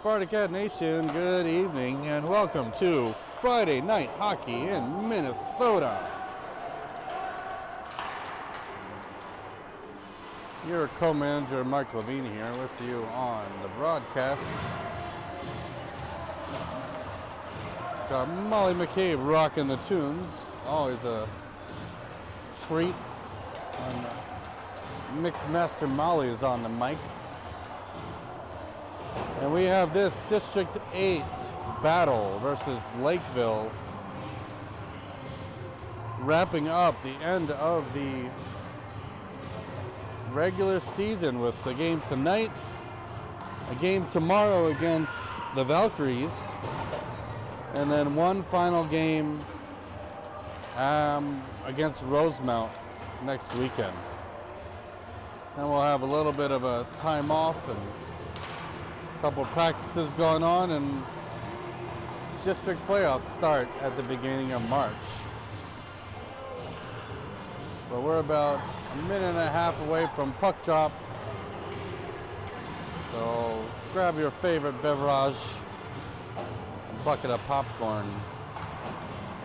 Spartacat Nation, good evening and welcome to Friday Night Hockey in Minnesota. Your co-manager Mike Levine here with you on the broadcast. Got Molly McCabe rocking the tunes. Always a treat when Mixmaster Molly is on the mic. And we have this District 8 battle versus Lakeville, wrapping up the end of the regular season with the game tonight, a game tomorrow against the Valkyries, and then one final game against Rosemount next weekend. Then we'll have a little bit of a time off and couple practices going on, and district playoffs start at the beginning of March. But we're about a minute and a half away from puck drop, so grab your favorite beverage, a bucket of popcorn,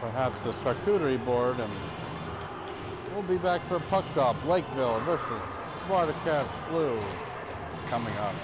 perhaps a charcuterie board, and we'll be back for puck drop. Lakeville versus Spartacats Blue coming up.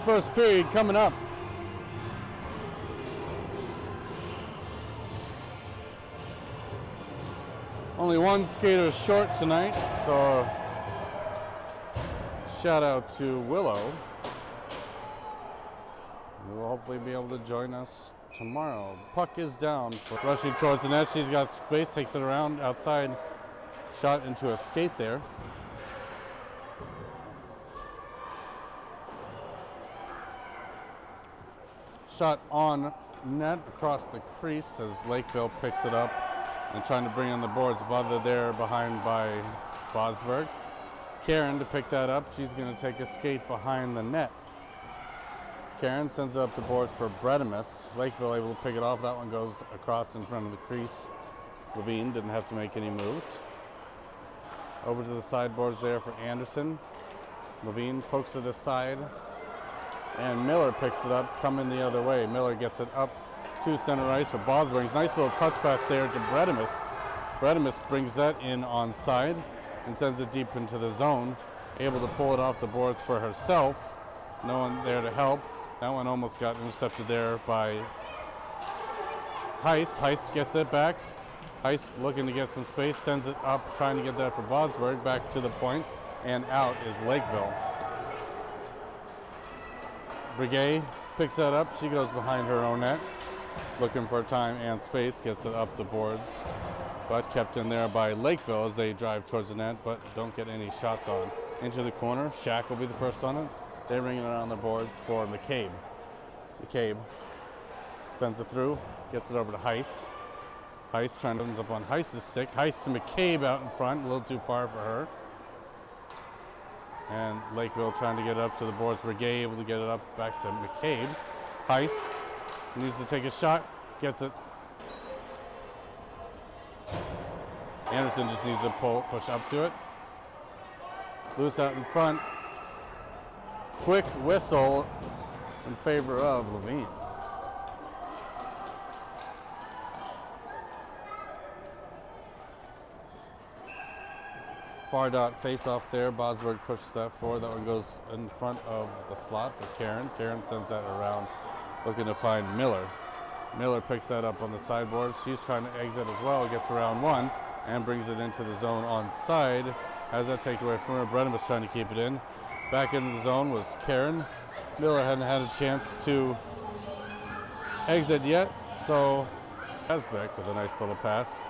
First period coming up. Only one skater short tonight, so shout out to Willow, who will hopefully be able to join us tomorrow. Puck is down, rushing towards the net. She's got space, takes it around outside, shot into a skate there. Shot on net across the crease as Lakeville picks it up and trying to bring on the boards. Butler there behind by Bosberg. Karen to pick that up. She's going to take a skate behind the net. Karen sends it up the boards for Bredimus. Lakeville able to pick it off. That one goes across in front of the crease. Levine didn't have to make any moves. Over to the sideboards there for Anderson. Levine pokes it aside. And Miller picks it up, coming the other way. Miller gets it up to center ice for Bosberg. Nice little touch pass there to Bredimus. Bredimus brings that in on side and sends it deep into the zone. Able to pull it off the boards for herself. No one there to help. That one almost got intercepted there by Heiss. Heiss gets it back. Heiss looking to get some space, sends it up, trying to get that for Bosberg. Back to the point, and out is Lakeville. Brigay picks that up. She goes behind her own net. looking for time and space, gets it up the boards, but kept in there by Lakeville as they drive towards the net, but don't get any shots on. Into the corner, Shaq will be the first on it. They're ringing it on the boards for McCabe. McCabe sends it through, gets it over to Heiss. Heiss trying to ends up on Heiss's stick. Heiss to McCabe out in front, a little too far for her. And Lakeville trying to get it up to the boards. Brigay able to get it up back to McCabe. Heiss needs to take a shot, gets it. Anderson just needs to push up to it. Loose out in front. Quick whistle in favor of Levine. Far dot face off there. Bosberg pushes that forward. That one goes in front of the slot for Karen. Karen sends that around, looking to find Miller. Miller picks that up on the sideboard. She's trying to exit as well. Gets around one and brings it into the zone on side. Has that taken away from her. Brennan was trying to keep it in. Back into the zone was Karen. Miller hadn't had a chance to exit yet, so Yazbek with a nice little pass.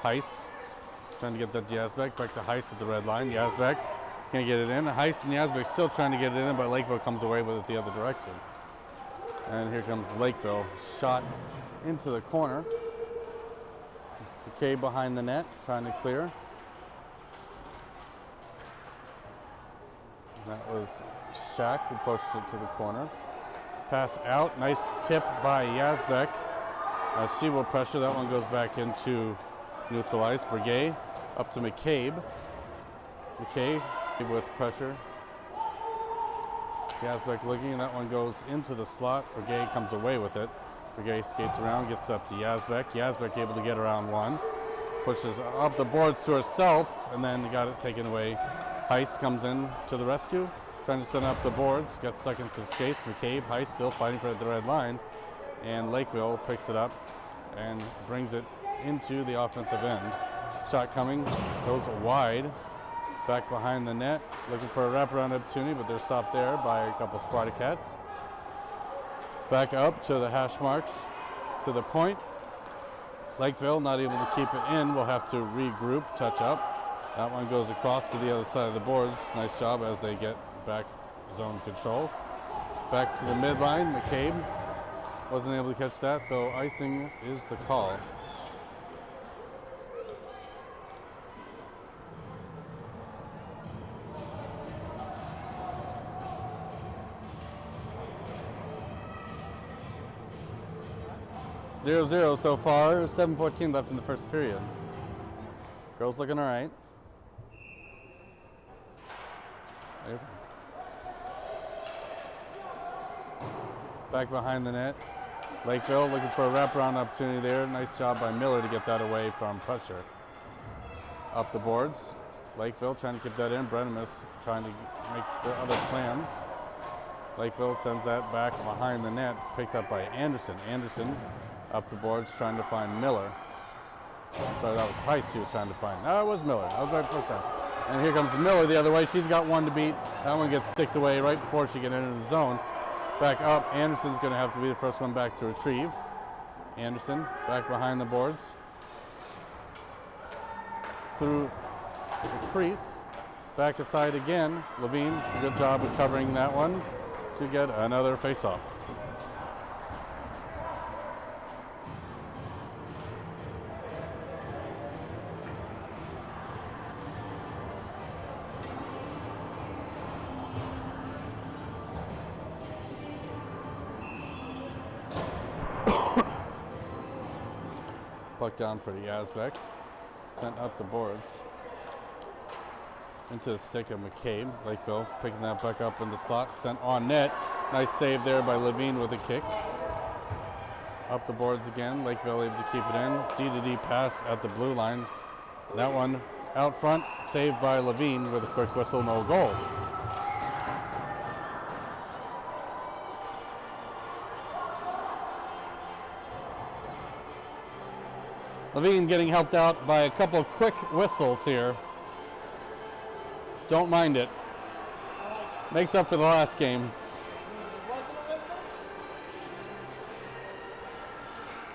Heiss trying to get that Yazbek back to Heiss at the red line. Yazbek can't get it in. Heiss and Yazbek still trying to get it in, but Lakeville comes away with it the other direction. And here comes Lakeville. Shot into the corner. McCabe behind the net, trying to clear. That was Shaq who pushed it to the corner. Pass out, nice tip by Yazbek. She will pressure, that one goes back into neutral ice. Brigay up to McCabe. McCabe with pressure. Yazbek looking, and that one goes into the slot. Brigay comes away with it. Brigay skates around, gets up to Yazbek. Yazbek able to get around one. Pushes up the boards to herself, and then got it taken away. Heiss comes in to the rescue, trying to send up the boards. Got stuck in some skates. McCabe, Heiss still fighting for the red line. And Lakeville picks it up and brings it into the offensive end. Shot coming, goes wide. Back behind the net, looking for a wraparound opportunity, but they're stopped there by a couple Spartacats. Back up to the hash marks, to the point. Lakeville not able to keep it in, will have to regroup, touch up. That one goes across to the other side of the boards. Nice job as they get back zone control. Back to the midline, McCabe wasn't able to catch that, so icing is the call. Zero so far, 7:14 left in the first period. Girls looking all right. Back behind the net. Lakeville looking for a wraparound opportunity there. Nice job by Miller to get that away from pressure. Up the boards. Lakeville trying to keep that in. Brennemus trying to make the other plans. Lakeville sends that back behind the net. Picked up by Anderson. Anderson up the boards trying to find Miller. Sorry, that was Heiss she was trying to find. No, it was Miller. I was right first time. And here comes Miller the other way. She's got one to beat. That one gets sticked away right before she gets into the zone. Back up. Anderson's going to have to be the first one back to retrieve. Anderson back behind the boards. Through the crease. Back aside again. Levine, good job of covering that one to get another face-off. Puck down for Yazbek. Sent up the boards. Into the stick of McCabe. Lakeville picking that back up in the slot. Sent on net. Nice save there by Levine with a kick. Up the boards again. Lakeville able to keep it in. D-to-D pass at the blue line. That one out front. Saved by Levine with a quick whistle. No goal. Levine getting helped out by a couple of quick whistles here. Don't mind it. Makes up for the last game.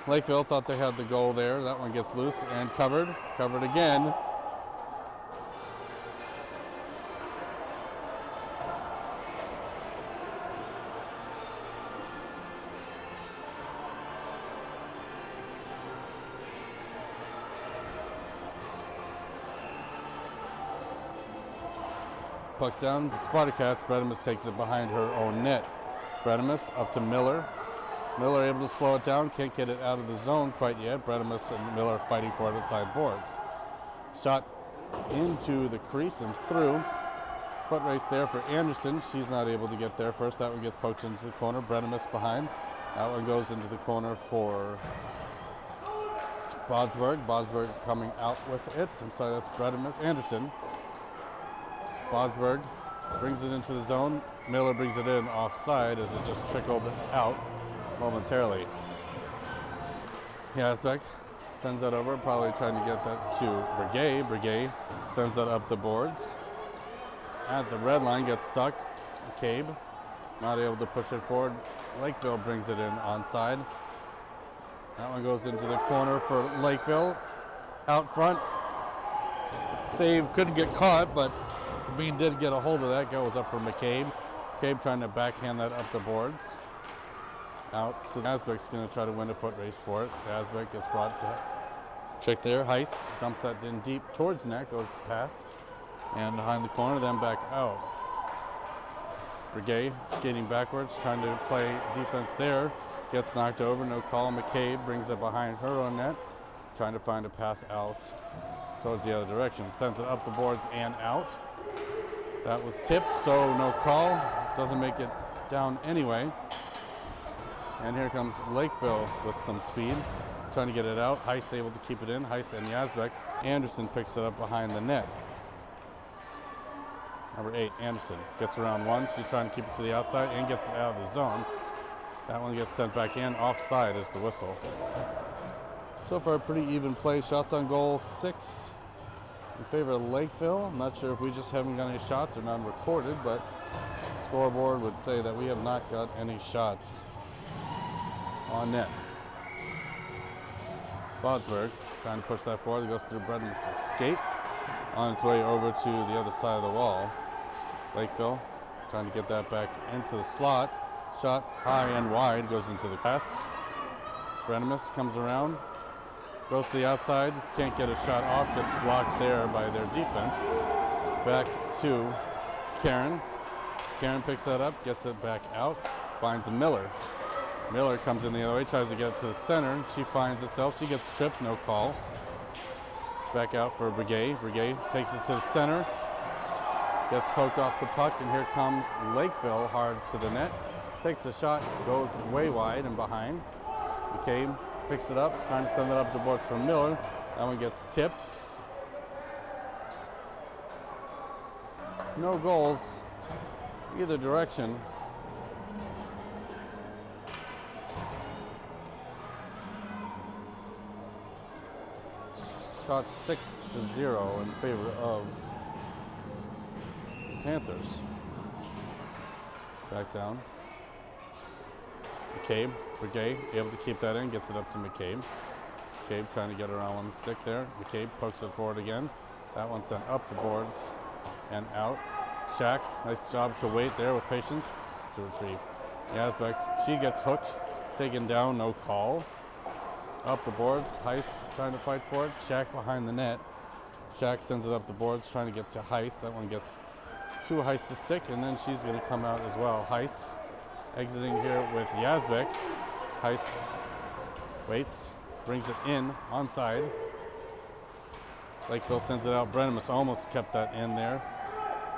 Lakeville thought they had the goal there. That one gets loose and covered. Covered again. Puck's down. The Spartacats. Bredemus takes it behind her own net. Bredemus up to Miller. Miller able to slow it down. Can't get it out of the zone quite yet. Bredemus and Miller fighting for it outside boards. Shot into the crease and through. Foot race there for Anderson. She's not able to get there first. That one gets poked into the corner. Bredemus behind. That one goes into the corner for Bosberg. Bosberg coming out with it. I'm sorry, that's Bredemus. Anderson. Bosberg brings it into the zone. Miller brings it in offside as it just trickled out momentarily. Yazbek sends that over, probably trying to get that to Breguet. Breguet sends that up the boards. At the red line, gets stuck. McCabe not able to push it forward. Lakeville brings it in onside. That one goes into the corner for Lakeville. Out front. Save, couldn't get caught, but Bean did get a hold of that. Goes up for McCabe. McCabe trying to backhand that up the boards. Out, so Yazbek's going to try to win a foot race for it. Yazbek gets brought to check there. Heiss dumps that in deep towards net, goes past and behind the corner, then back out. Breguet skating backwards, trying to play defense there. Gets knocked over, no call. McCabe brings it behind her own net, trying to find a path out towards the other direction. Sends it up the boards and out. That was tipped, so no call. Doesn't make it down anyway. And here comes Lakeville with some speed, trying to get it out. Heiss able to keep it in. Heiss and Yazbek. Anderson picks it up behind the net. Number 8, Anderson gets around one. She's trying to keep it to the outside and gets it out of the zone. That one gets sent back in. Offside is the whistle. So far, pretty even play. Shots on goal, 6 in favor of Lakeville. I'm not sure if we just haven't got any shots or none recorded, but the scoreboard would say that we have not got any shots on net. Bosberg trying to push that forward. It goes through Bredemus' skates on its way over to the other side of the wall. Lakeville trying to get that back into the slot. Shot high and wide, goes into the pass. Bredemus comes around, goes to the outside, can't get a shot off, gets blocked there by their defense. Back to Karen. Karen picks that up, gets it back out, finds Miller. Miller comes in the other way, tries to get it to the center, and she finds itself. She gets tripped, no call. Back out for Breguet. Breguet takes it to the center, gets poked off the puck, and here comes Lakeville hard to the net. Takes a shot, goes way wide and behind. McCabe picks it up, trying to send it up the boards for Miller. That one gets tipped. No goals either direction. Shot 6-0 in favor of Panthers. Back down. McCabe, Breguet, able to keep that in, gets it up to McCabe. McCabe trying to get around one stick there. McCabe pokes it forward again. That one sent up the boards and out. Shack, nice job to wait there with patience to retrieve. Yazbek, she gets hooked, taken down, no call. Up the boards, Heiss trying to fight for it. Shack behind the net. Shack sends it up the boards, trying to get to Heiss. That one gets to Heiss to stick, and then she's going to come out as well. Heiss exiting here with Yazbek. Heiss waits, brings it in, onside. Lakeville sends it out. Bredemus almost kept that in there.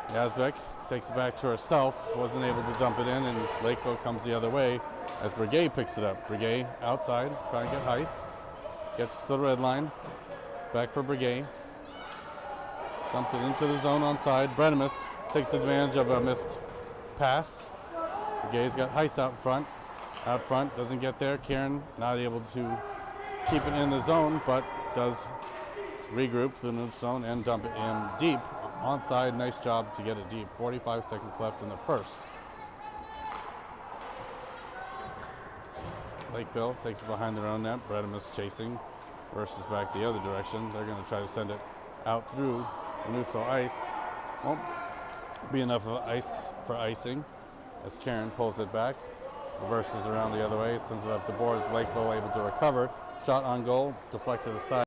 Yazbek takes it back to herself, wasn't able to dump it in, and Lakeville comes the other way as Breguet picks it up. Breguet outside, trying to get Heiss. Gets to the red line. Back for Breguet. Dumps it into the zone onside. Bredemus takes advantage of a missed pass. Breguet's got Heiss out front. Out front, doesn't get there. Karen not able to keep it in the zone, but does regroup the neutral zone and dump it in deep. Onside, nice job to get it deep. 45 seconds left in the first. Lakeville takes it behind their own net. Bredimus chasing, versus back the other direction. They're going to try to send it out through the neutral ice. Won't be enough of ice for icing as Karen pulls it back, reverses around the other way, sends it up the boards. Lakeville able to recover. Shot on goal, deflected aside.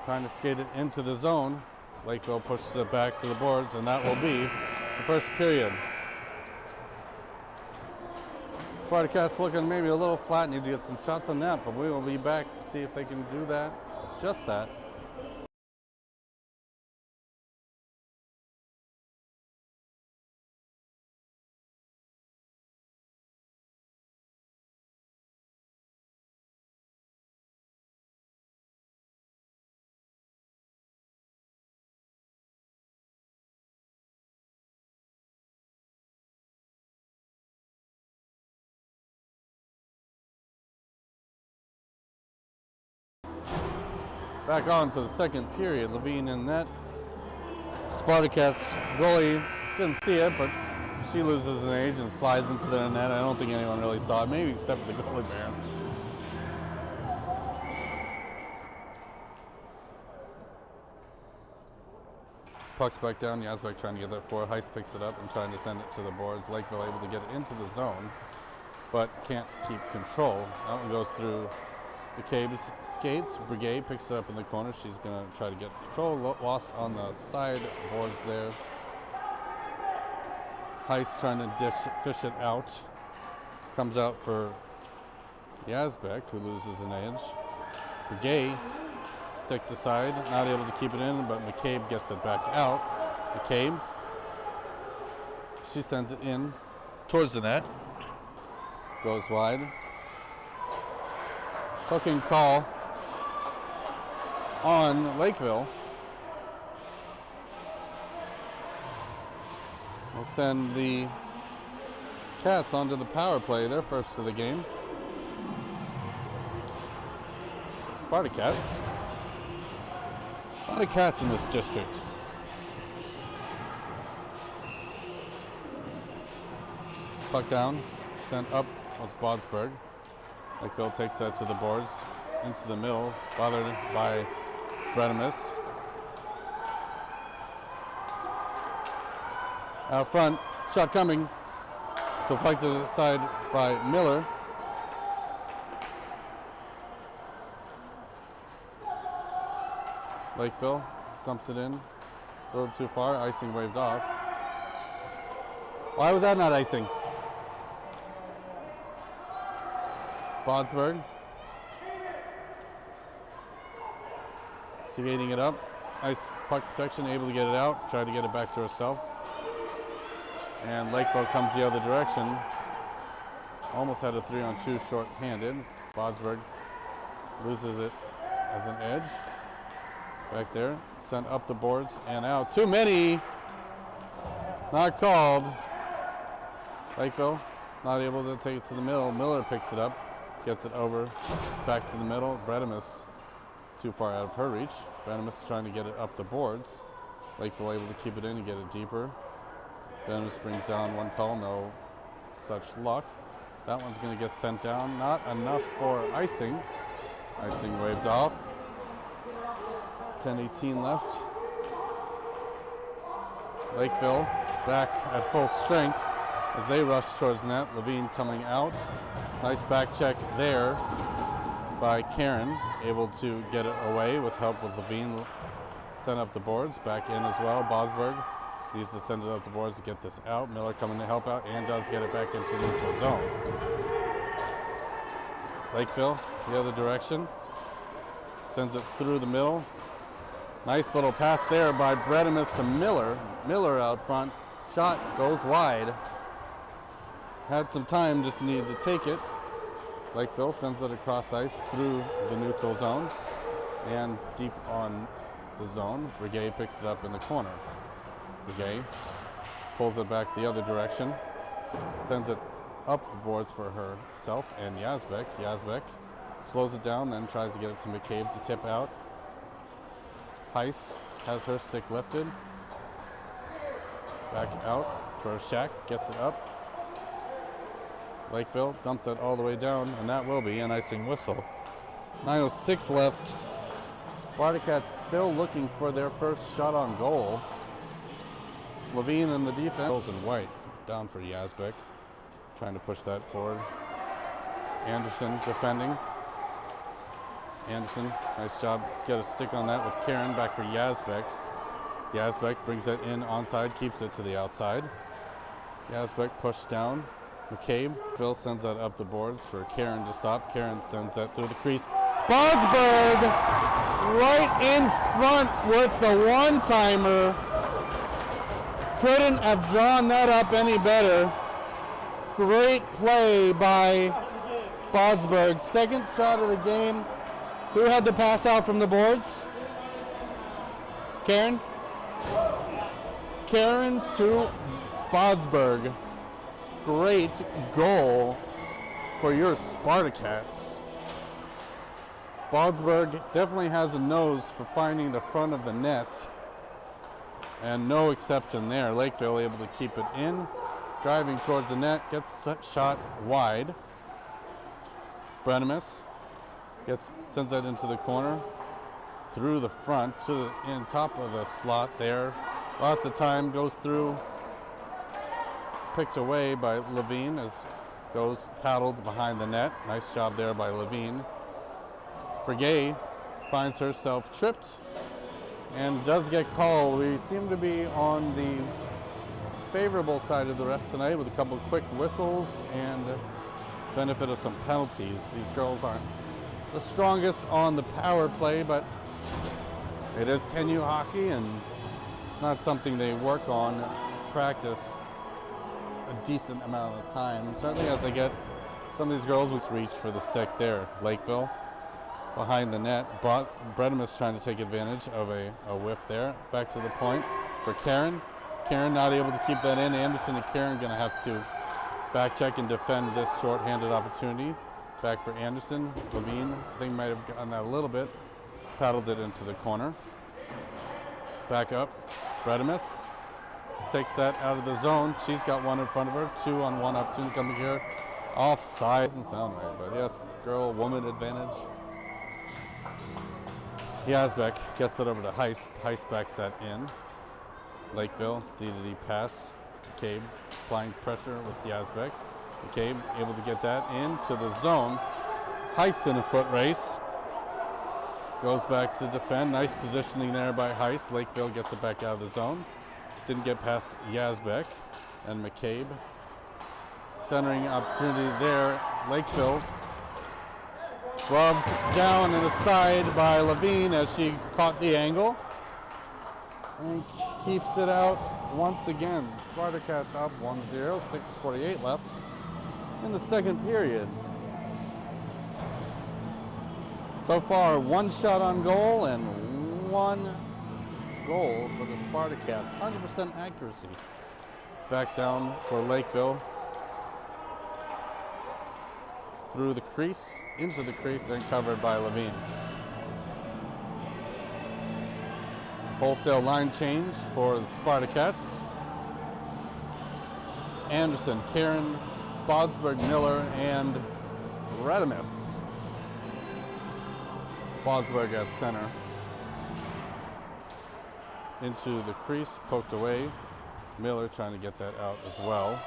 Trying to skate it into the zone. Lakeville pushes it back to the boards, and that will be the first period. Spartacats looking maybe a little flat, need to get some shots on net, but we will be back to see if they can do that, just that. Back on for the second period. Levine in net. Spartacats goalie didn't see it, but she loses an age and slides into their net. I don't think anyone really saw it, maybe except for the goalie parents. Puck's back down. Yazbek trying to get that forward. Heist picks it up and trying to send it to the boards. Lakeville able to get it into the zone, but can't keep control. That one goes through McCabe's skates. Brigade picks it up in the corner. She's going to try to get control. Lost on the side boards there. Heist trying to fish it out. Comes out for Yazbek, who loses an edge. Brigade sticked aside, not able to keep it in, but McCabe gets it back out. McCabe, she sends it in towards the net. Goes wide. Hooking call on Lakeville. We'll send the Cats onto the power play, their first of the game. Spartacats. A lot of cats in this district. Puck down, sent up was Bodsberg. Lakeville takes that to the boards, into the middle, bothered by Bredimus. Out front, shot coming, deflected aside by Miller. Lakeville dumps it in, a little too far, icing waved off. Why was that not icing? Bodsberg skating it up. Nice puck protection, able to get it out. Tried to get it back to herself. And Lakeville comes the other direction. Almost had a 3-on-2 short-handed. Bodsberg loses it as an edge. Back there, sent up the boards and out. Too many. Not called. Lakeville not able to take it to the middle. Miller picks it up. Gets it over, back to the middle. Bredimus too far out of her reach. Bredimus trying to get it up the boards. Lakeville able to keep it in and get it deeper. Bredimus brings down one call, no such luck. That one's going to get sent down. Not enough for icing. Icing waved off. 10:18 left. Lakeville back at full strength as they rush towards net. Levine coming out. Nice back check there by Karen, able to get it away with help with Levine. Sent up the boards, back in as well. Bosberg needs to send it up the boards to get this out. Miller coming to help out and does get it back into the neutral zone. Lakeville, the other direction. Sends it through the middle. Nice little pass there by Bredimus to Miller. Miller out front. Shot goes wide. Had some time, just needed to take it. Lakeville sends it across ice through the neutral zone and deep on the zone. Brigade picks it up in the corner. Brigade pulls it back the other direction, sends it up the boards for herself and Yazbek. Yazbek slows it down, then tries to get it to McCabe to tip out. Heiss has her stick lifted. Back out for Shack, gets it up. Lakeville dumps it all the way down, and that will be an icing whistle. 9:06 left. Spartacats still looking for their first shot on goal. Levine in the defense. Girls in white down for Yazbek, trying to push that forward. Anderson defending. Anderson, nice job to get a stick on that with Karen, back for Yazbek. Yazbek brings it in onside, keeps it to the outside. Yazbek pushed down. McCabe. Phil sends that up the boards for Karen to stop. Karen sends that through the crease. Bosberg right in front with the one-timer. Couldn't have drawn that up any better. Great play by Bosberg. Second shot of the game. Who had the pass out from the boards? Karen? Karen to Bosberg. Great goal for your Spartacats. Bosberg definitely has a nose for finding the front of the net. And no exception there. Lakeville able to keep it in. Driving towards the net, gets shot wide. Brenemis sends that into the corner. Through the front to the in top of the slot there. Lots of time goes through. Picked away by Levine as goes paddled behind the net. Nice job there by Levine. Breguet finds herself tripped and does get called. We seem to be on the favorable side of the refs tonight with a couple of quick whistles and benefit of some penalties. These girls aren't the strongest on the power play, but it is 10U hockey and it's not something they work on, practice a decent amount of time. Certainly as they get some of these girls will reach for the stick there. Lakeville behind the net. Brenemis trying to take advantage of a whiff there. Back to the point for Karen. Karen not able to keep that in. Anderson and Karen going to have to back check and defend this short-handed opportunity. Back for Anderson. Levine, I think might have gotten that a little bit. Paddled it into the corner. Back up. Brenemis takes that out of the zone. She's got one in front of her. 2-on-1 opportunity coming here. Offside. Doesn't sound right, but yes, girl-woman advantage. Yazbek gets it over to Heiss. Heiss backs that in. Lakeville, D-to-D pass. McCabe applying pressure with Yazbek. McCabe able to get that into the zone. Heiss in a foot race. Goes back to defend. Nice positioning there by Heiss. Lakeville gets it back out of the zone. Didn't get past Yazbek and McCabe. Centering opportunity there. Lakeville gloved down and aside by Levine as she caught the angle and keeps it out once again. Spartacats up 1-0, 6:48 left in the second period. So far, one shot on goal and one goal for the Spartacats. 100% accuracy. Back down for Lakeville. Through the crease, into the crease, and covered by Levine. Wholesale line change for the Spartacats. Anderson, Karen, Bosberg, Miller, and Brenemis. Bosberg at center. Into the crease, poked away. Miller trying to get that out as well.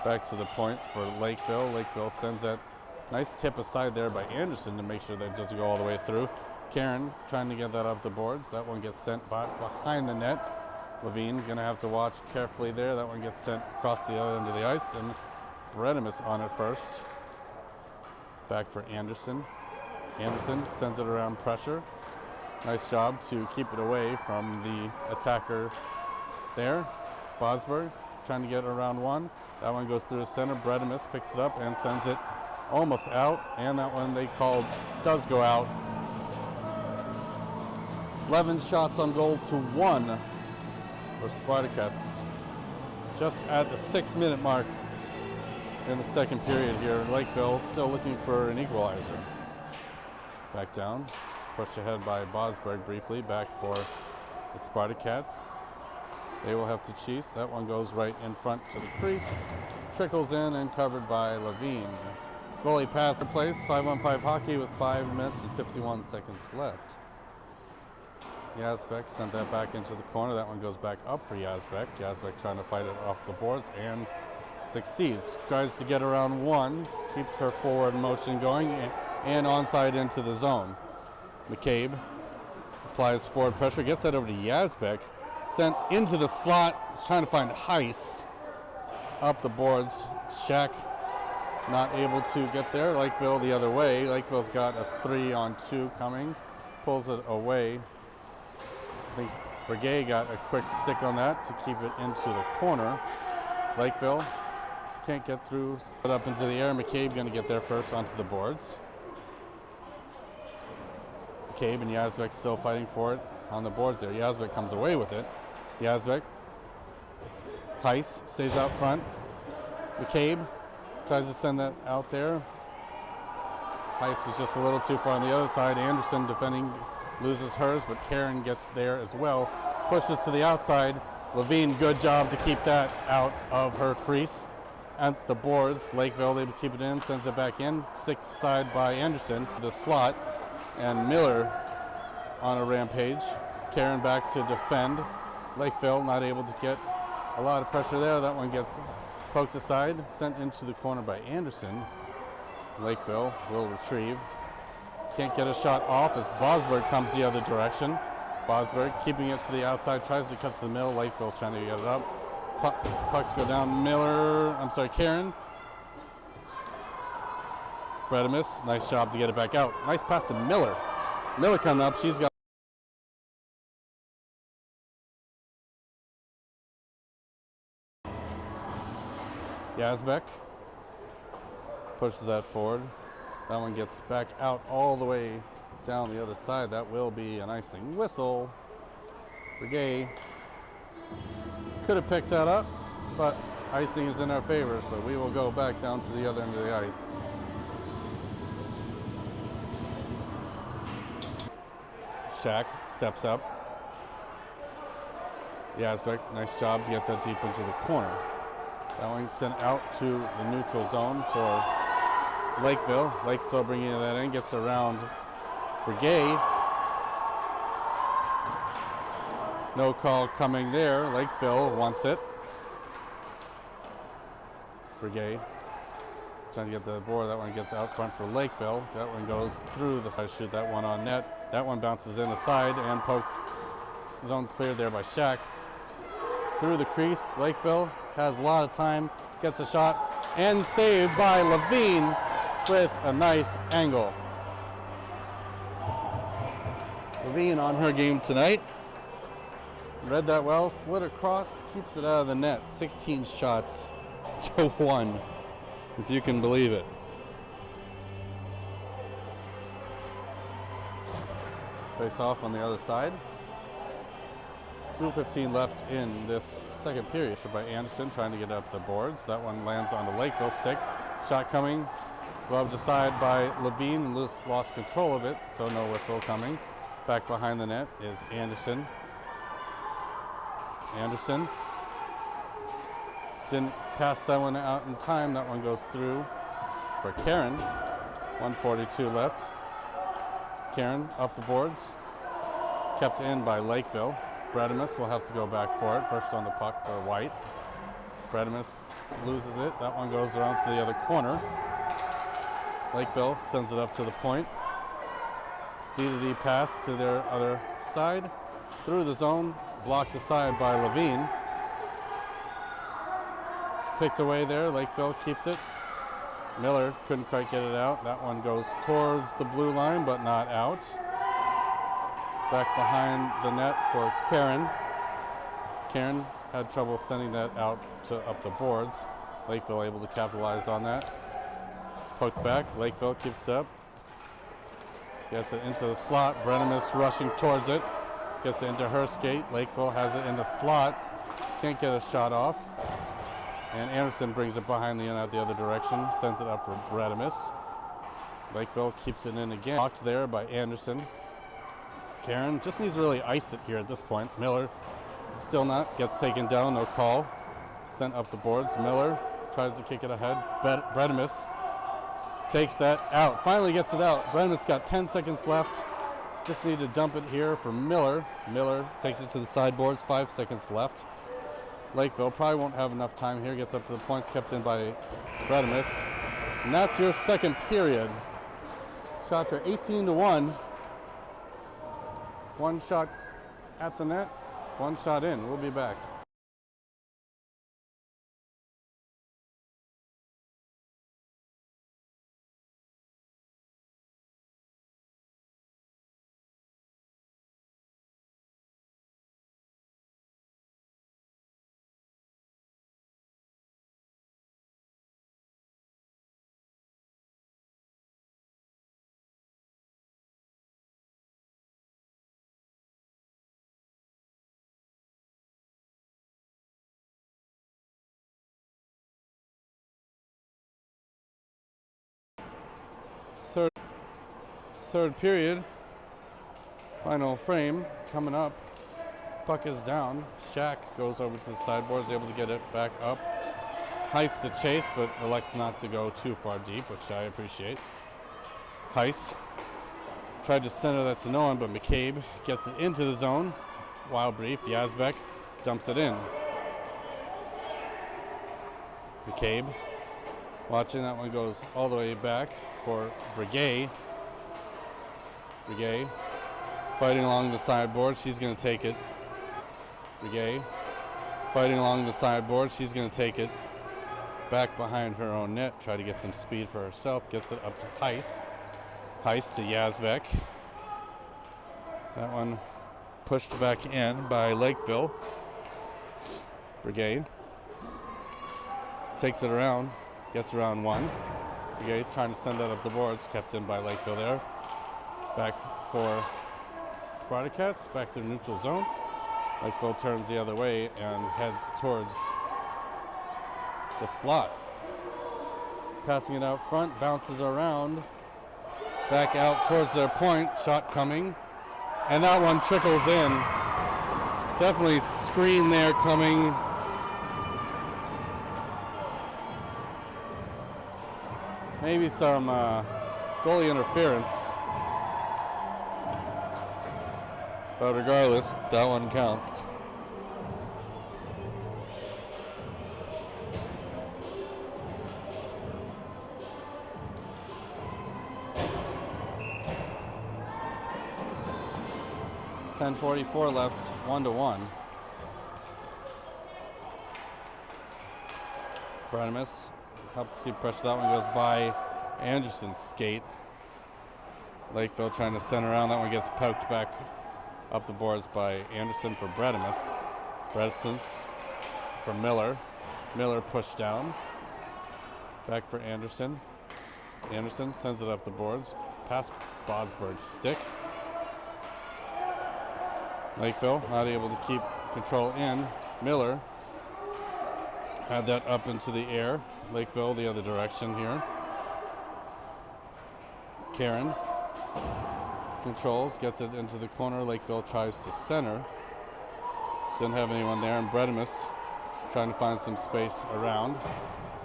Back to the point for Lakeville. Lakeville sends that nice tip aside there by Anderson to make sure that it doesn't go all the way through. Karen trying to get that up the boards. That one gets sent behind the net. Levine gonna have to watch carefully there. That one gets sent across the other end of the ice, and Brenemis on it first. Back for Anderson. Anderson sends it around pressure. Nice job to keep it away from the attacker there. Bosberg trying to get around one. That one goes through the center. Brenemis picks it up and sends it almost out. And that one they called does go out. 11 shots on goal to 1 for Spartacats. Just at the 6-minute mark in the second period here. Lakeville still looking for an equalizer. Back down. Pushed ahead by Bosberg briefly. Back for the Spartacats. They will have to chase. That one goes right in front to the crease. trickles in and covered by Levine. Goalie pass replaced, 5-on-5 hockey with 5 minutes and 51 seconds left. Yazbek sent that back into the corner. That one goes back up for Yazbek. Yazbek trying to fight it off the boards and succeeds. Tries to get around one, keeps her forward motion going and onside into the zone. McCabe applies forward pressure, gets that over to Yazbek. Sent into the slot, trying to find Heiss. Up the boards, Shack not able to get there. Lakeville the other way. Lakeville's got a 3-on-2 coming, pulls it away. I think Brigay got a quick stick on that to keep it into the corner. Lakeville can't get through, split up into the air. McCabe going to get there first onto the boards. McCabe and Yazbek still fighting for it on the boards there. Yazbek comes away with it. Yazbek. Heiss stays out front. McCabe tries to send that out there. Heiss was just a little too far on the other side. Anderson defending, loses hers, but Karen gets there as well. Pushes to the outside. Levine, good job to keep that out of her crease. At the boards, Lakeville able to keep it in, sends it back in. Stick side by Anderson, the slot. And Miller on a rampage. Karen back to defend. Lakeville not able to get a lot of pressure there. That one gets poked aside, sent into the corner by Anderson. Lakeville will retrieve. Can't get a shot off as Bosberg comes the other direction. Bosberg keeping it to the outside, tries to cut to the middle. Lakeville's trying to get it up. Pucks go down. Karen. Bredimus, nice job to get it back out. Nice pass to Miller. Miller coming up, she's got Yazbek pushes that forward. That one gets back out all the way down the other side. That will be an icing whistle. Brigay could have picked that up, but icing is in our favor, so we will go back down to the other end of the ice. Shack steps up. Yazbek, nice job to get that deep into the corner. That one sent out to the neutral zone for Lakeville. Lakeville bringing that in, gets around Brigay. No call coming there. Lakeville wants it. Brigay trying to get the board. That one gets out front for Lakeville. That one goes through the side. Shoot that one on net. That one bounces in the side and poked. Zone cleared there by Shack. Through the crease. Lakeville has a lot of time. Gets a shot and saved by Levine with a nice angle. Levine on her game tonight. Read that well, slid across, keeps it out of the net. 16 shots to 1, if you can believe it. Face off on the other side. 2:15 left in this second period. By Anderson trying to get up the boards. That one lands on the Lakeville stick. Shot coming, gloved aside by Levine and lost control of it, so no whistle coming. Back behind the net is Anderson. Anderson didn't pass that one out in time. That one goes through for Karen. 1:42 left. Karen up the boards. Kept in by Lakeville. Bredimus will have to go back for it. First on the puck for White. Bredimus loses it. That one goes around to the other corner. Lakeville sends it up to the point. D-to-D pass to their other side. Through the zone. Blocked aside by Levine. Picked away there. Lakeville keeps it. Miller couldn't quite get it out. That one goes towards the blue line, but not out. Back behind the net for Karen. Karen had trouble sending that out to up the boards. Lakeville able to capitalize on that. Poked back. Lakeville keeps it up. Gets it into the slot. Bredimus rushing towards it. Gets it into her skate. Lakeville has it in the slot. Can't get a shot off. And Anderson brings it behind the net out the other direction. Sends it up for Bredimus. Lakeville keeps it in again. Blocked there by Anderson. Karen just needs to really ice it here at this point. Miller still not. Gets taken down. No call. Sent up the boards. Miller tries to kick it ahead. Bredimus takes that out. Finally gets it out. Bredimus got 10 seconds left. Just need to dump it here for Miller. Miller takes it to the sideboards. 5 seconds left. Lakeville probably won't have enough time here. Gets up to the points, kept in by Bredimus. And that's your second period. Shots are 18-1. One shot at the net, one shot in. We'll be back. Third period, final frame coming up. Puck is down. Shack goes over to the sideboards, able to get it back up. Heiss to chase, but elects not to go too far deep, which I appreciate. Heiss tried to center that to no one, but McCabe gets it into the zone. Wild brief. Yazbek dumps it in. McCabe watching that one, goes all the way back for Breguet. Breguet fighting along the sideboards. She's going to take it. Breguet fighting along the sideboards. She's going to take it back behind her own net. Try to get some speed for herself. Gets it up to Heiss. Heiss to Yazbek. That one pushed back in by Lakeville. Breguet takes it around. Gets around one. Breguet trying to send that up the boards. Kept in by Lakeville there. Back for Spartacats, back to the neutral zone. Lakeville turns the other way and heads towards the slot. Passing it out front, bounces around, back out towards their point, shot coming, and that one trickles in. Definitely screen there coming. Maybe some goalie interference. But regardless, that one counts. .10:44 left, 1-1. Bredimus helps keep pressure. That one goes by Anderson's skate. Lakeville trying to center around. That one gets poked back up the boards by Anderson for Bredimus. Bredimus for Miller. Miller pushed down. Back for Anderson. Anderson sends it up the boards. Past Bosberg's stick. Lakeville not able to keep control in. Miller had that up into the air. Lakeville the other direction here. Karen controls, gets it into the corner. Lakeville tries to center. Didn't have anyone there, and Bredimus trying to find some space around.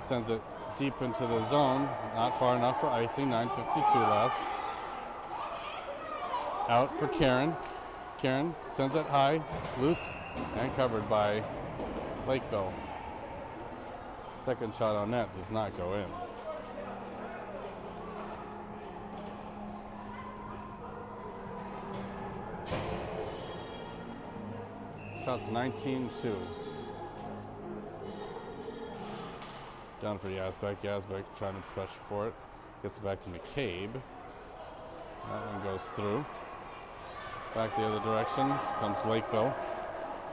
Sends it deep into the zone. Not far enough for icing. 9:52 left. Out for Karen. Karen sends it high, loose, and covered by Lakeville. Second shot on net does not go in. Shots 19-2. Down for Yazbek. Yazbek trying to pressure for it. Gets it back to McCabe. That one goes through. Back the other direction comes Lakeville.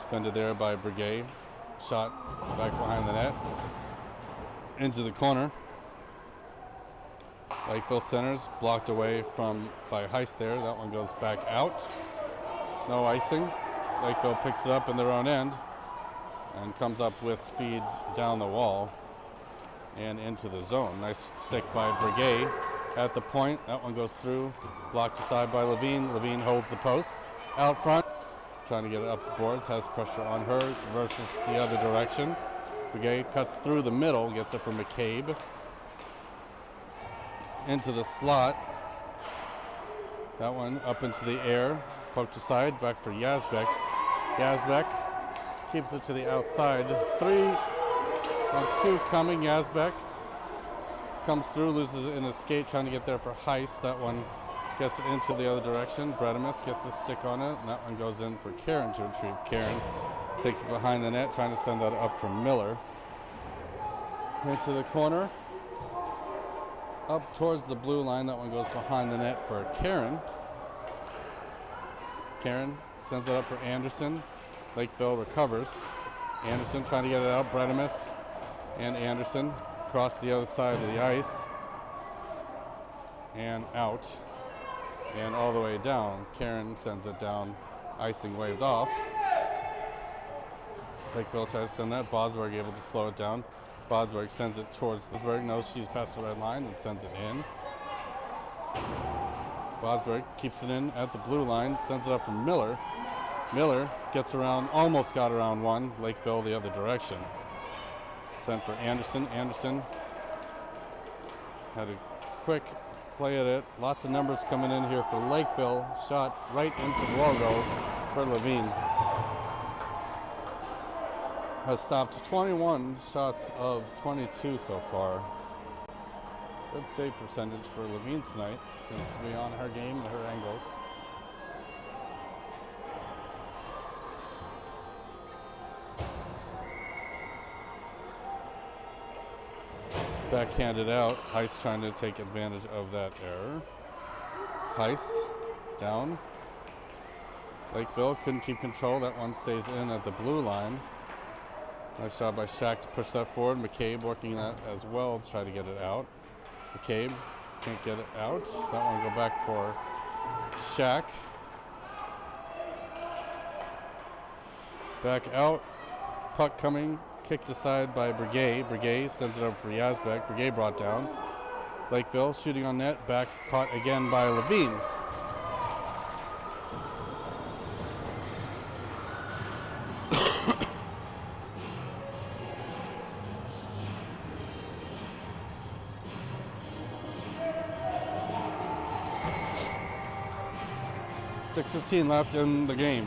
Defended there by Breguet. Shot back behind the net. Into the corner. Lakeville centers. Blocked away by Heiss there. That one goes back out. No icing. Lakeville picks it up in their own end and comes up with speed down the wall and into the zone. Nice stick by Breguet at the point. That one goes through. Blocked aside by Levine. Levine holds the post. Out front, trying to get it up the boards. Has pressure on her versus the other direction. Brigay cuts through the middle, gets it from McCabe. Into the slot. That one up into the air. Poked aside, back for Yazbek. Yazbek keeps it to the outside. 3-on-2 coming. Yazbek comes through, loses it in a skate, trying to get there for Heiss. That one gets into the other direction. Bredimus gets a stick on it, and that one goes in for Karen to retrieve. Karen takes it behind the net, trying to send that up from Miller. Into the corner. Up towards the blue line. That one goes behind the net for Karen. Karen sends it up for Anderson. Lakeville recovers. Anderson trying to get it out. Bredimus and Anderson across the other side of the ice. And out. And all the way down. Karen sends it down. Icing waved off. Lakeville tries to send that. Bosberg able to slow it down. Bosberg sends it towards Bosberg. Knows she's past the red line and sends it in. Bosberg keeps it in at the blue line. Sends it up from Miller. Miller gets around, almost got around one. Lakeville the other direction. Sent for Anderson. Anderson had a quick play at it. Lots of numbers coming in here for Lakeville. Shot right into the logo for Levine. Has stopped 21 shots of 22 so far. Good save percentage for Levine tonight. Seems to be on her game and her angles. Backhanded out. Heiss trying to take advantage of that error. Heiss down. Lakeville couldn't keep control. That one stays in at the blue line. Nice job by Shack to push that forward. McCabe working that as well to try to get it out. McCabe can't get it out. That one will go back for Shack. Back out. Puck coming. Kicked aside by Brigay. Brigay sends it over for Yazbek. Brigay brought down. Lakeville shooting on net. Back caught again by Levine. .6:15 left in the game.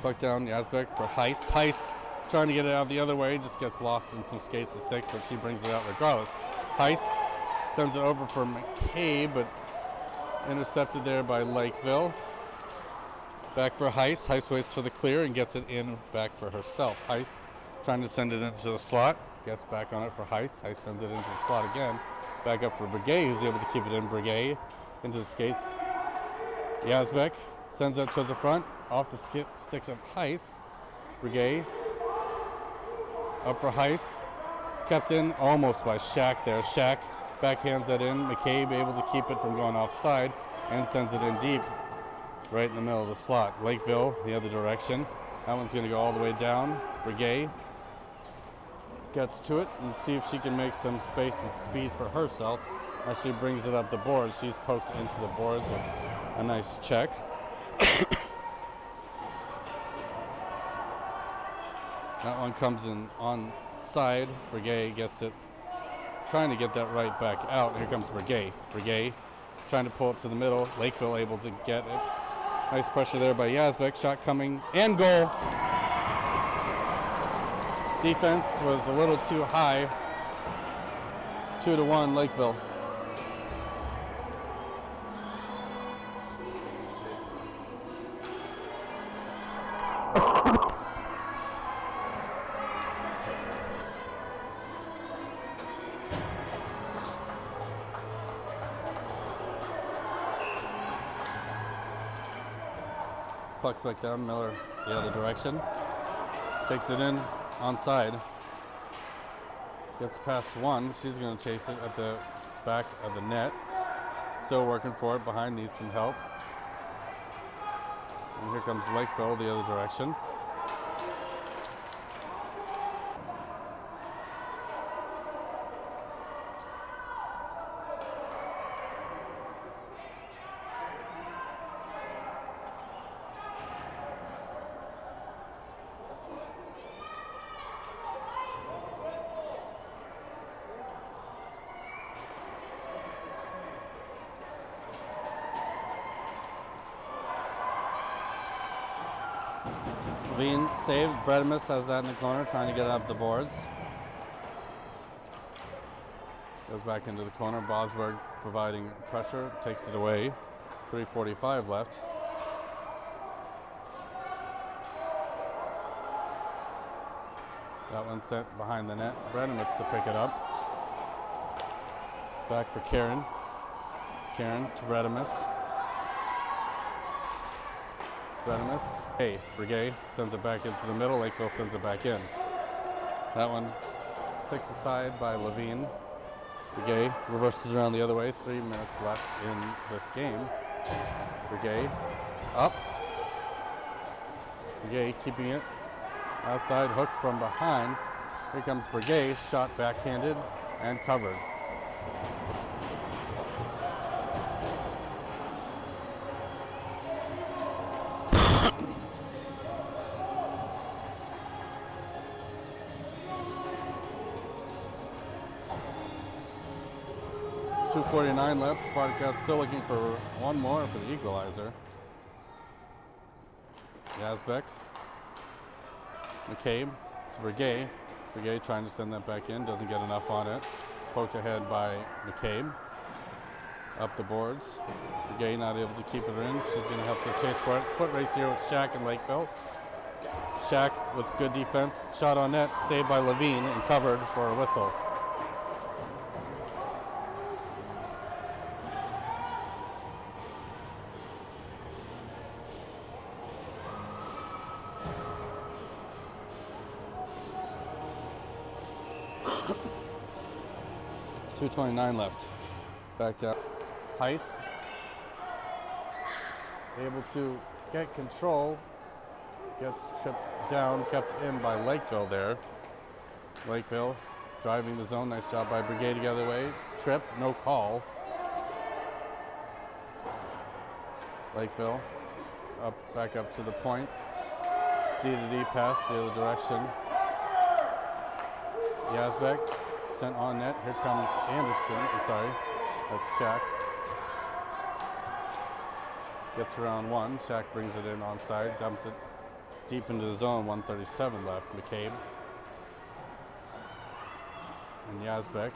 Puck down, Yazbek for Heiss. Heiss trying to get it out the other way, just gets lost in some skates at 6, but she brings it out regardless. Heiss sends it over for McCabe, but intercepted there by Lakeville. Back for Heiss. Heiss waits for the clear and gets it in back for herself. Heiss trying to send it into the slot. Gets back on it for Heiss. Heiss sends it into the slot again. Back up for Brigay, who's able to keep it in. Brigay into the skates. Yazbek sends that to the front. Off the sticks of Heiss. Brigay up for Heiss. Kept in almost by Shack there. Shack backhands that in. McCabe able to keep it from going offside and sends it in deep right in the middle of the slot. Lakeville the other direction. That one's going to go all the way down. Brigay gets to it and see if she can make some space and speed for herself as she brings it up the boards. She's poked into the boards with a nice check. That one comes in on side. Brigay gets it, trying to get that right back out. Here comes Brigay. Brigay trying to pull it to the middle. Lakeville able to get it. Nice pressure there by Yazbek. Shot coming and goal. Defense was a little too high. 2-1 Lakeville. Puck's back down, Miller the other direction. Takes it in onside. Gets past one. She's going to chase it at the back of the net. Still working for it. Behind needs some help. And here comes Lakeville the other direction. Levine saved. Bredimus has that in the corner, trying to get it up the boards. Goes back into the corner. Bosberg providing pressure, takes it away. 3:45 left. That one sent behind the net. Bredimus to pick it up. Back for Karen. Karen to Bredimus. Bredimus. Hey, Brigay sends it back into the middle. Lakeville sends it back in. That one sticked aside by Levine. Brigay reverses around the other way. 3 minutes left in this game. Brigay up. Brigay keeping it. Outside hook from behind. Here comes Brigay. Shot backhanded and covered. .249 left. Spartacus still looking for one more for the equalizer. Yazbek. McCabe to Brigay. Brigay trying to send that back in. Doesn't get enough on it. Poked ahead by McCabe. Up the boards. Brigay not able to keep it in. She's going to have to chase for it. Foot race here with Shack and Lakeville. Shack with good defense. Shot on net. Saved by Levine and covered for a whistle. .229 left. Back down. Heiss able to get control. Gets tripped down, kept in by Lakeville there. Lakeville driving the zone. Nice job by Brigay to get the other way. Tripped, no call. Lakeville back up to the point. D-to-D pass the other direction. Yazbek sent on net. Here comes Anderson. I'm sorry. That's Shack. Gets around one. Shack brings it in onside. Dumps it deep into the zone. 1:37 left. McCabe. And Yazbek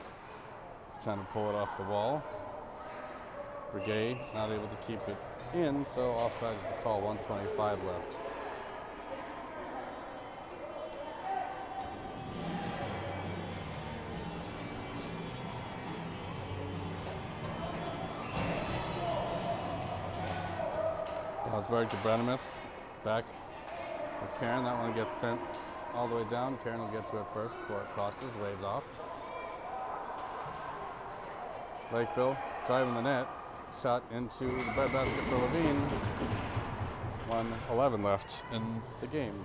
trying to pull it off the wall. Brigay not able to keep it in, so offside is the call. 1:25 left. Bosberg to Bredimus. Back for Karen. That one gets sent all the way down. Karen will get to it first before it crosses. Waves off. Lakeville driving the net. Shot into the breadbasket for Levine. 1:11 left in the game.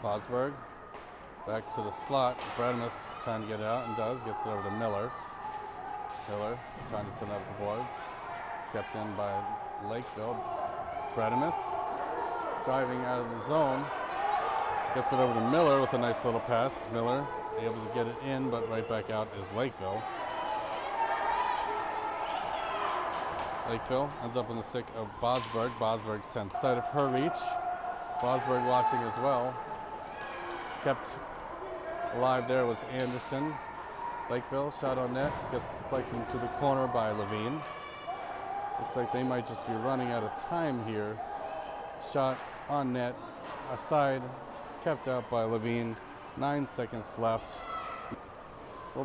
Bosberg back to the slot. Bredimus trying to get it out and does. Gets it over to Miller. Miller trying to send up the boards. Kept in by Lakeville. Bredimus driving out of the zone. Gets it over to Miller with a nice little pass. Miller able to get it in, but right back out is Lakeville. Lakeville ends up in the stick of Bosberg. Bosberg sent side of her reach. Bosberg watching as well. Kept alive there was Anderson. Lakeville shot on net. Gets flanking to the corner by Levine. Looks like they might just be running out of time here. Shot on net. Aside. Kept out by Levine. 9 seconds left.